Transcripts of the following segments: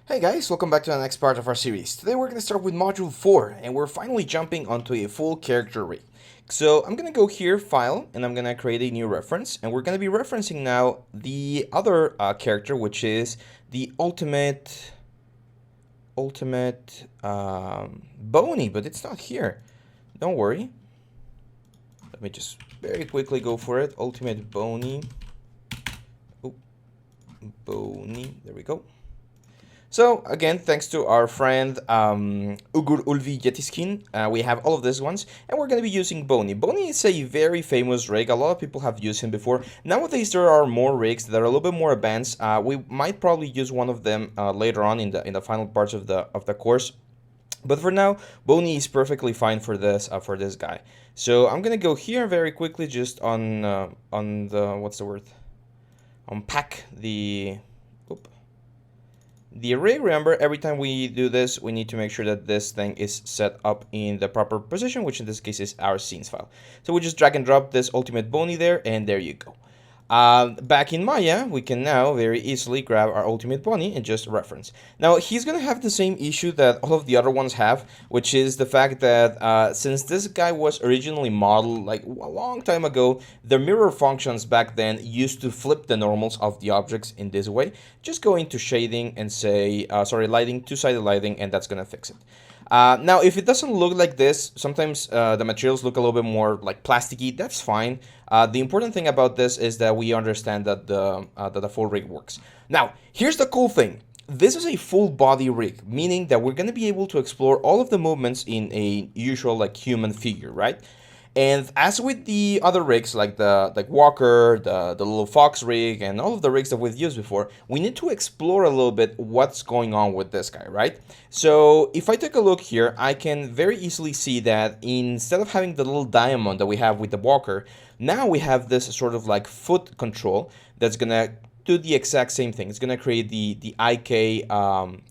Hey guys, welcome back to the next part of our series. Today we're going to start with Module 4, and we're finally jumping onto a full character rig. So I'm going to go here, File, and I'm going to create a new reference, and we're going to be referencing now the other character, which is the ultimate Boney, but it's not here. Don't worry. Let me just very quickly go for it. Ultimate Boney. Oh, Boney. There we go. So again, thanks to our friend Ugur Ulvi Yetiskin, we have all of these ones, and we're going to be using Boney. Boney is a very famous rig. A lot of people have used him before. Nowadays, there are more rigs that are a little bit more advanced. We might probably use one of them later on in the final parts of the course. But for now, Boney is perfectly fine for this guy. So I'm gonna go here very quickly, just on the what's the word? Unpack the. Oop. The array. Remember, every time we do this, we need to make sure that this thing is set up in the proper position, which in this case is our scenes file. So we just drag and drop this ultimate Boney there, and there you go. Back in Maya, we can now very easily grab our ultimate Boney and just reference. Now, he's going to have the same issue that all of the other ones have, which is the fact that since this guy was originally modeled like a long time ago, the mirror functions back then used to flip the normals of the objects in this way. Just go into shading and say, lighting, two-sided lighting, and that's going to fix it. Now, if it doesn't look like this, sometimes the materials look a little bit more like plasticky. That's fine. The important thing about this is that we understand that the full rig works. Now, here's the cool thing. This is a full body rig, meaning that we're going to be able to explore all of the movements in a usual like human figure, right? And as with the other rigs, like the Walker, the little Fox rig, and all of the rigs that we've used before, we need to explore a little bit what's going on with this guy, right? So if I take a look here, I can very easily see that instead of having the little diamond that we have with the Walker, now we have this sort of like foot control that's gonna do the exact same thing. It's gonna create the IK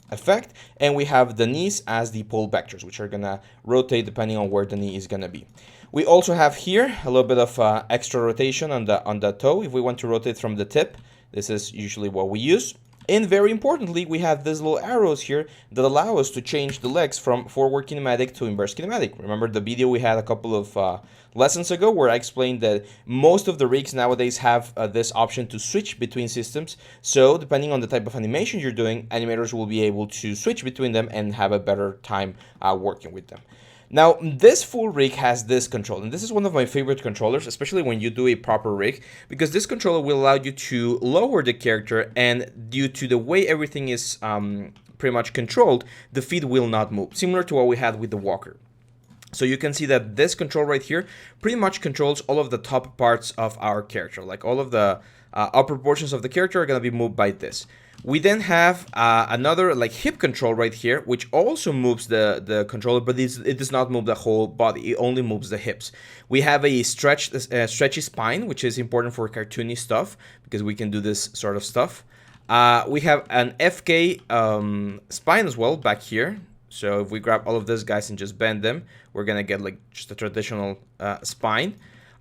effect, and we have the knees as the pull vectors, which are gonna rotate depending on where the knee is gonna be. We also have here a little bit of extra rotation on the toe. If we want to rotate from the tip, this is usually what we use. And very importantly, we have these little arrows here that allow us to change the legs from forward kinematic to inverse kinematic. Remember the video we had a couple of lessons ago where I explained that most of the rigs nowadays have this option to switch between systems. So depending on the type of animation you're doing, animators will be able to switch between them and have a better time working with them. Now, this full rig has this control, and this is one of my favorite controllers, especially when you do a proper rig, because this controller will allow you to lower the character, and due to the way everything is pretty much controlled, the feet will not move, similar to what we had with the Walker. So you can see that this control right here pretty much controls all of the top parts of our character, like all of the upper portions of the character are going to be moved by this. We then have another like hip control right here, which also moves the controller, but it does not move the whole body. It only moves the hips. We have a stretchy spine, which is important for cartoony stuff because we can do this sort of stuff. We have an FK spine as well back here. So if we grab all of these guys and just bend them, we're gonna get like just a traditional spine.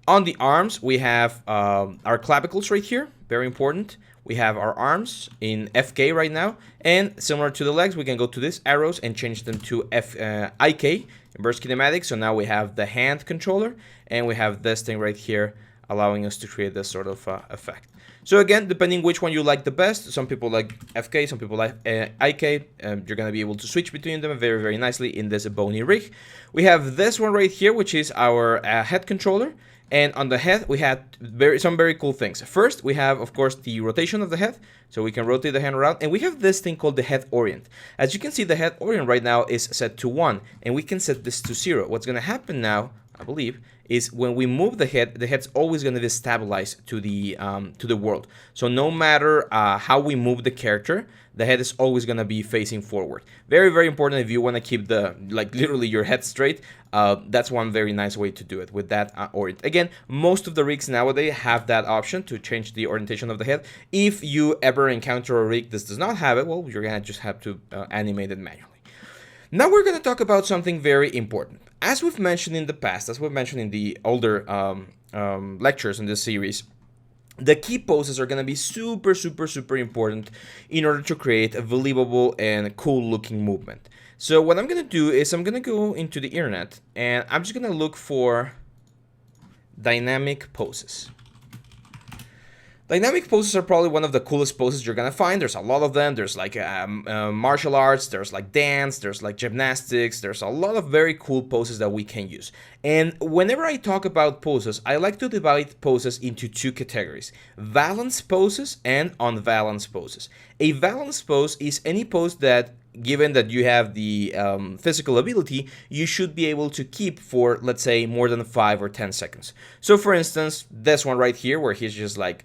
On the arms, we have our clavicles right here, very important. We have our arms in FK right now, and similar to the legs, we can go to these arrows and change them to IK, inverse kinematic. So now we have the hand controller, and we have this thing right here, allowing us to create this sort of effect. So again, depending which one you like the best, some people like FK, some people like IK, you're going to be able to switch between them very, very nicely in this Boney rig. We have this one right here, which is our head controller. And on the head, we had some very cool things. First, we have, of course, the rotation of the head. So we can rotate the hand around. And we have this thing called the head orient. As you can see, the head orient right now is set to 1. And we can set this to 0. What's going to happen now, I believe, is when we move the head's always going to be stabilized to the world. So no matter how we move the character, the head is always going to be facing forward. Very, very important if you want to keep literally your head straight. That's one very nice way to do it with that orient. Again, most of the rigs nowadays have that option to change the orientation of the head. If you ever encounter a rig that does not have it, well, you're going to just have to animate it manually. Now we're going to talk about something very important. As we've mentioned in the past, as we've mentioned in the older lectures in this series, The key poses are going to be super important in order to create a believable and cool looking movement. So what I'm going to do is I'm going to go into the internet and I'm just going to look for dynamic poses. Dynamic poses are probably one of the coolest poses you're gonna find. There's a lot of them. There's like martial arts, there's like dance, there's like gymnastics, there's a lot of very cool poses that we can use. And whenever I talk about poses, I like to divide poses into two categories: balance poses and unbalanced poses. A balanced pose is any pose that, given that you have the physical ability, you should be able to keep for, let's say, more than 5 or 10 seconds. So for instance, this one right here, where he's just like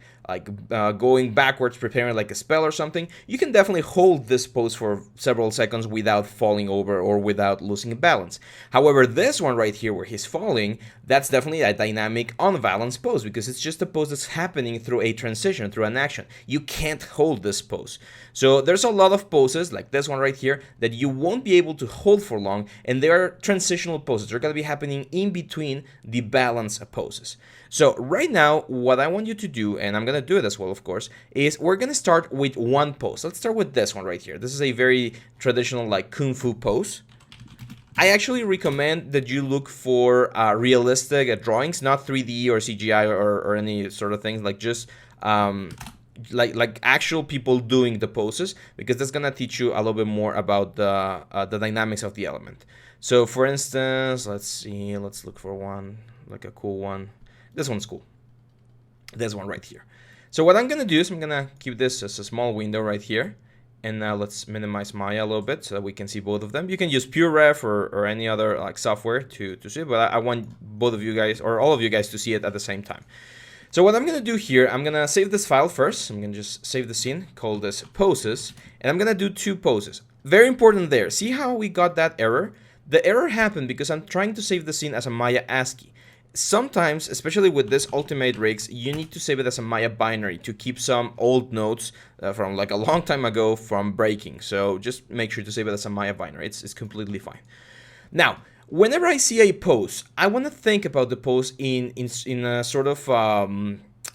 going backwards, preparing like a spell or something, you can definitely hold this pose for several seconds without falling over or without losing balance. However, this one right here, where he's falling, that's definitely a dynamic unbalanced pose, because it's just a pose that's happening through a transition, through an action. You can't hold this pose. So there's a lot of poses like this one right here that you won't be able to hold for long, and they are transitional poses. They're going to be happening in between the balance poses. So right now, what I want you to do, and I'm going to do it as well, of course, is we're going to start with one pose. Let's start with this one right here. This is a very traditional like Kung Fu pose. I actually recommend that you look for realistic drawings, not 3D or CGI or any sort of things, like just like actual people doing the poses, because that's gonna teach you a little bit more about the dynamics of the element. So for instance, let's see, let's look for one, like a cool one. This one's cool. This one right here. So what I'm gonna do is I'm gonna keep this as a small window right here. And now let's minimize Maya a little bit so that we can see both of them. You can use PureRef or any other like software to see it, but I want both of you guys, or all of you guys, to see it at the same time. So what I'm gonna do here, I'm gonna save this file first. I'm gonna just save the scene, call this poses, and I'm gonna do two poses. Very important there. See how we got that error? The error happened because I'm trying to save the scene as a Maya ASCII. Sometimes, especially with this ultimate rigs, you need to save it as a Maya binary to keep some old nodes from like a long time ago from breaking. So just make sure to save it as a Maya binary. It's completely fine. Now, whenever I see a pose, I want to think about the pose in a sort of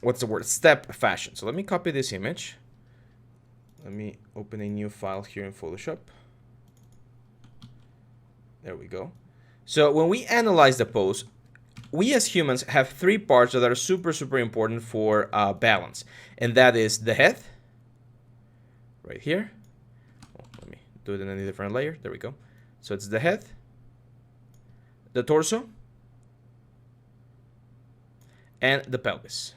what's the word, step fashion. So let me copy this image. Let me open a new file here in Photoshop. There we go. So when we analyze the pose, we as humans have three parts that are super important for balance, and that is the head right here. Oh, let me do it in a different layer. There we go. So it's the head, the torso, and the pelvis.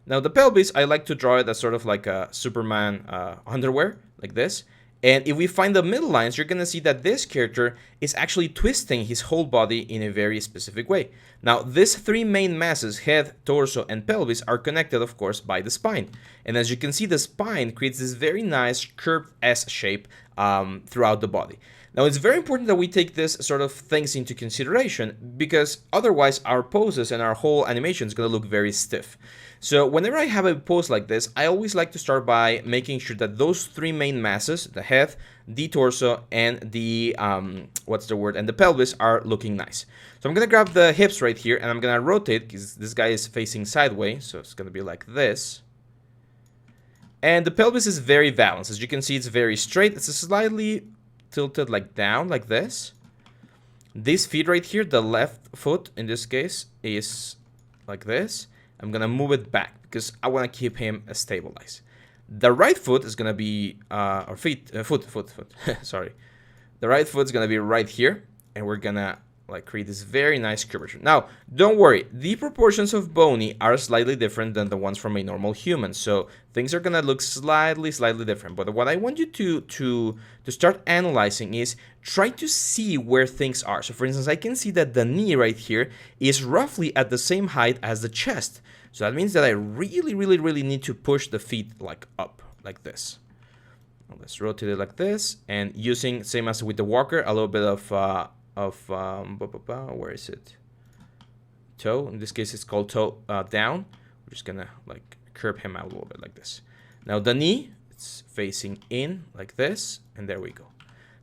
Now the pelvis, I like to draw it as sort of like a Superman underwear, like this. And if we find the middle lines, you're going to see that this character is actually twisting his whole body in a very specific way. Now, these three main masses, head, torso, and pelvis, are connected, of course, by the spine. And as you can see, the spine creates this very nice curved S shape throughout the body. Now, it's very important that we take this sort of things into consideration, because otherwise our poses and our whole animation is going to look very stiff. So whenever I have a pose like this, I always like to start by making sure that those three main masses, the head, the torso, and the, and the pelvis, are looking nice. So I'm going to grab the hips right here, and I'm going to rotate, because this guy is facing sideways, so it's going to be like this. And the pelvis is very balanced. As you can see, it's very straight. It's slightly tilted like down, like this. This feet right here, the left foot in this case, is like this. I'm gonna move it back because I want to keep him stabilized. The right foot is gonna be foot. Sorry, the right foot is gonna be right here, and we're gonna like create this very nice curvature. Now, don't worry, the proportions of Boney are slightly different than the ones from a normal human, so things are gonna look slightly different. But what I want you to start analyzing is try to see where things are. So for instance, I can see that the knee right here is roughly at the same height as the chest. So that means that I really need to push the feet like up, like this. Now let's rotate it like this, and using, same as with the walker, a little bit of where is it? Toe. In this case, it's called toe down. We're just gonna like curve him out a little bit like this. Now the knee, it's facing in like this, and there we go.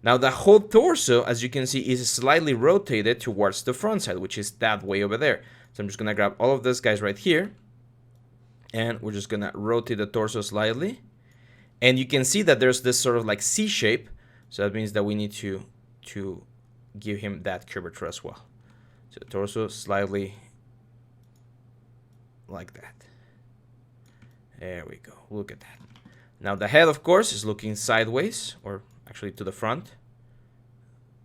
Now the whole torso, as you can see, is slightly rotated towards the front side, which is that way over there. So I'm just gonna grab all of these guys right here, And we're just gonna rotate the torso slightly. And you can see that there's this sort of like C shape. So that means that we need to give him that curvature as well. So the torso slightly like that. There we go. Look at that. Now the head, of course, is looking sideways, or actually to the front,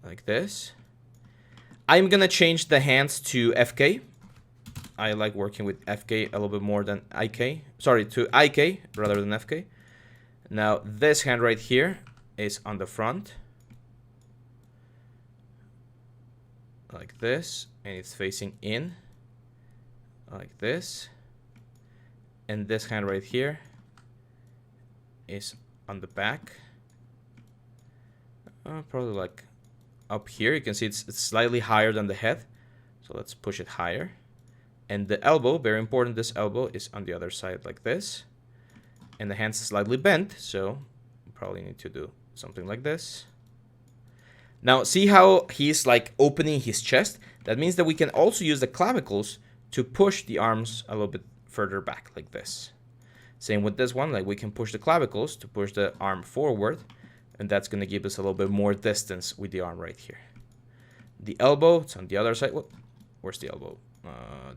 like this. I'm gonna change the hands to FK. I like working with FK a little bit more than IK. Sorry, to IK rather than FK. Now this hand right here is on the front, like this, and it's facing in, like this. And this hand right here is on the back, probably like up here. You can see it's slightly higher than the head, so let's push it higher. And the elbow, very important, this elbow is on the other side like this, and the hand's slightly bent, so we probably need to do something like this. Now see how he's like opening his chest? That means that we can also use the clavicles to push the arms a little bit further back like this. Same with this one, like we can push the clavicles to push the arm forward, and that's going to give us a little bit more distance with the arm right here. The elbow, it's on the other side. Where's the elbow?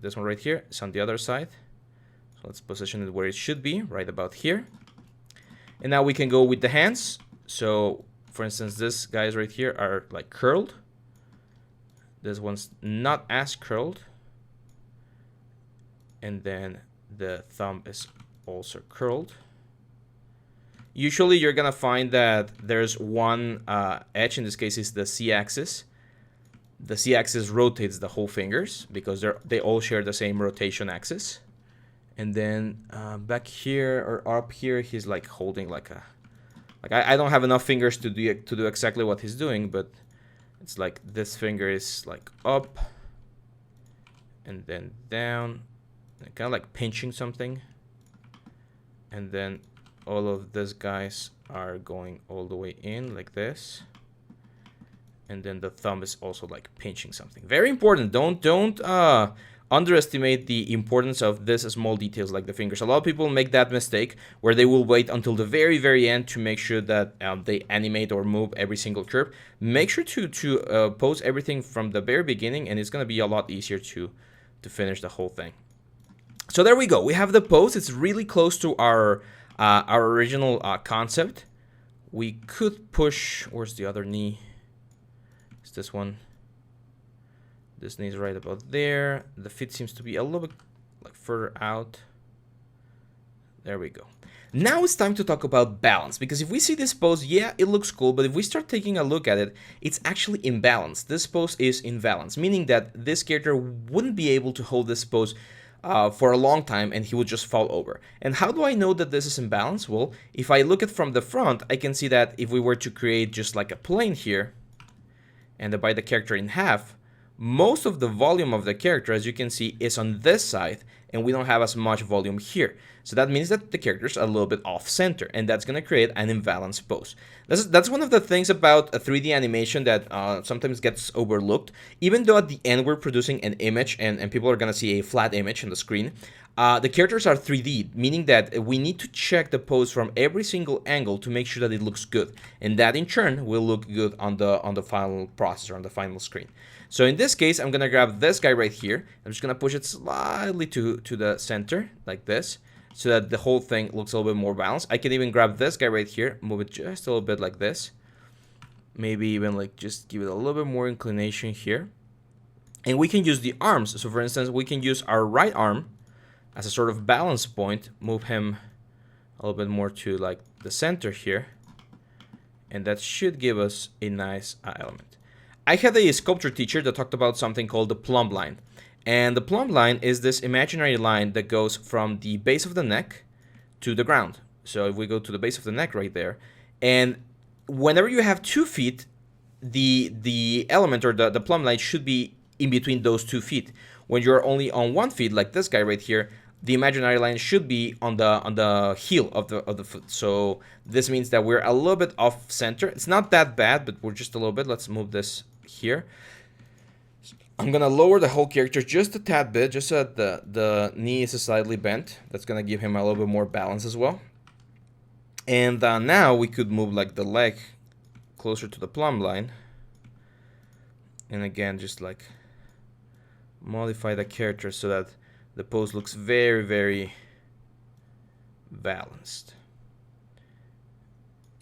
This one right here is on the other side. So let's position it where it should be, right about here. And now we can go with the hands. So for instance, these guys right here are like curled. This one's not as curled. And then the thumb is also curled. Usually you're gonna find that there's one edge, in this case is the C-axis. The C-axis rotates the whole fingers because they all share the same rotation axis. And then back here or up here, he's like holding like a, I don't have enough fingers to do exactly what he's doing, but it's like this finger is like up and then down. Kind of like pinching something, and then all of these guys are going all the way in like this, and then the thumb is also like pinching something. Very important. Don't underestimate the importance of this small details like the fingers. A lot of people make that mistake where they will wait until the very end to make sure that they animate or move every single curve. Make sure to pose everything from the very beginning, and it's gonna be a lot easier to finish the whole thing. So there we go. We have the pose. It's really close to our original concept. We could push. Where's the other knee? It's this one. This knee is right about there. The feet seems to be a little bit like further out. There we go. Now it's time to talk about balance, because if we see this pose, yeah, it looks cool, but if we start taking a look at it, it's actually imbalanced. This pose is imbalanced, meaning that this character wouldn't be able to hold this pose for a long time, and he would just fall over. And how do I know that this is imbalanced? Well, if I look at from the front, I can see that if we were to create just like a plane here and divide the character in half, most of the volume of the character, as you can see, is on this side, and we don't have as much volume here. So that means that the character's a little bit off center, and that's going to create an imbalanced pose. That's one of the things about a 3D animation that sometimes gets overlooked. Even though at the end we're producing an image and people are going to see a flat image on the screen, the characters are 3D, meaning that we need to check the pose from every single angle to make sure that it looks good. And that in turn will look good on the final processor, on the final screen. So in this case, I'm going to grab this guy right here. I'm just going to push it slightly to the center, like this, so that the whole thing looks a little bit more balanced. I can even grab this guy right here, move it just a little bit like this. Maybe even like just give it a little bit more inclination here. And we can use the arms. So for instance, we can use our right arm as a sort of balance point, move him a little bit more to like the center here. And that should give us a nice element. I had a sculpture teacher that talked about something called the plumb line. And the plumb line is this imaginary line that goes from the base of the neck to the ground. So if we go to the base of the neck right there, and whenever you have 2 feet, the element or the plumb line should be in between those 2 feet. When you're only on 1 foot, like this guy right here, the imaginary line should be on the heel of the foot. So this means that we're a little bit off center. It's not that bad, but we're just a little bit. Let's move this here. I'm gonna lower the whole character just a tad bit, just so that the knee is slightly bent. That's gonna give him a little bit more balance as well. And now we could move like the leg closer to the plumb line. And again, just like modify the character so that the pose looks very, very balanced.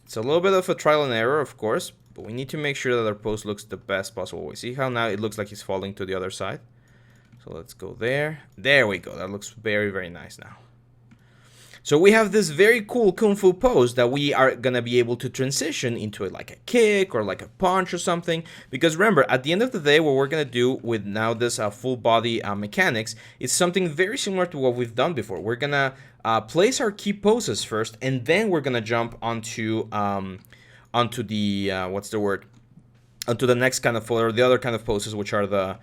It's a little bit of a trial and error, of course, but we need to make sure that our pose looks the best possible way. See how now it looks like he's falling to the other side? So let's go there. There we go. That looks very, very nice now. So we have this very cool Kung Fu pose that we are going to be able to transition into like a kick or like a punch or something. Because remember, at the end of the day, what we're going to do with now this full body mechanics is something very similar to what we've done before. We're going to place our key poses first, and then we're going to jump onto the, what's the word? Onto the next kind of, or the other kind of poses, which are the...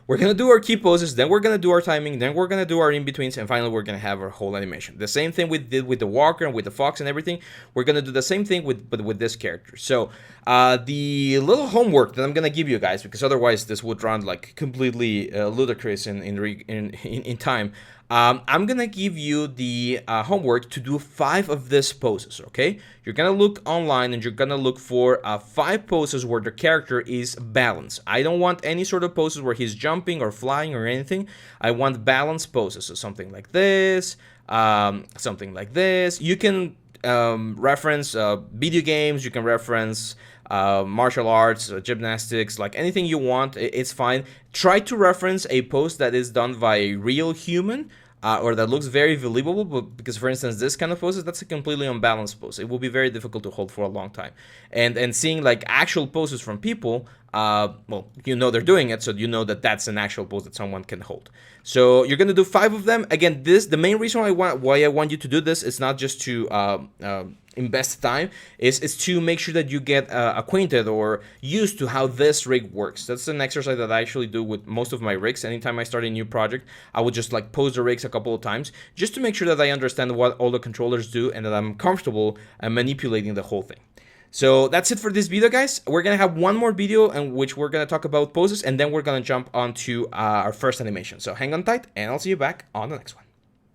we're going to do our key poses, then we're going to do our timing, then we're going to do our in-betweens, and finally we're going to have our whole animation. The same thing we did with the walker and with the fox and everything. We're going to do the same thing but with this character. So the little homework that I'm going to give you guys, because otherwise this would run like completely ludicrous in time. I'm going to give you the homework to do 5 of these poses, okay? You're going to look online and you're going to look for 5 poses where the character is balanced. I don't want any sort of poses where he's jumping or flying or anything. I want balanced poses, so something like this, something like this. You can reference video games, you can reference martial arts, gymnastics, like anything you want, it's fine. Try to reference a pose that is done by a real human, or that looks very believable, but because for instance this kind of poses, that's a completely unbalanced pose. It will be very difficult to hold for a long time. And seeing like actual poses from people, well, you know they're doing it, so you know that that's an actual pose that someone can hold. So you're gonna do 5 of them. Again, the main reason why I want you to do this is not just to invest time, is to make sure that you get acquainted or used to how this rig works. That's an exercise that I actually do with most of my rigs. Anytime I start a new project, I would just like pose the rigs a couple of times just to make sure that I understand what all the controllers do and that I'm comfortable manipulating the whole thing. So that's it for this video, guys. We're gonna have one more video in which we're gonna talk about poses, and then we're gonna jump onto our first animation. So hang on tight, and I'll see you back on the next one.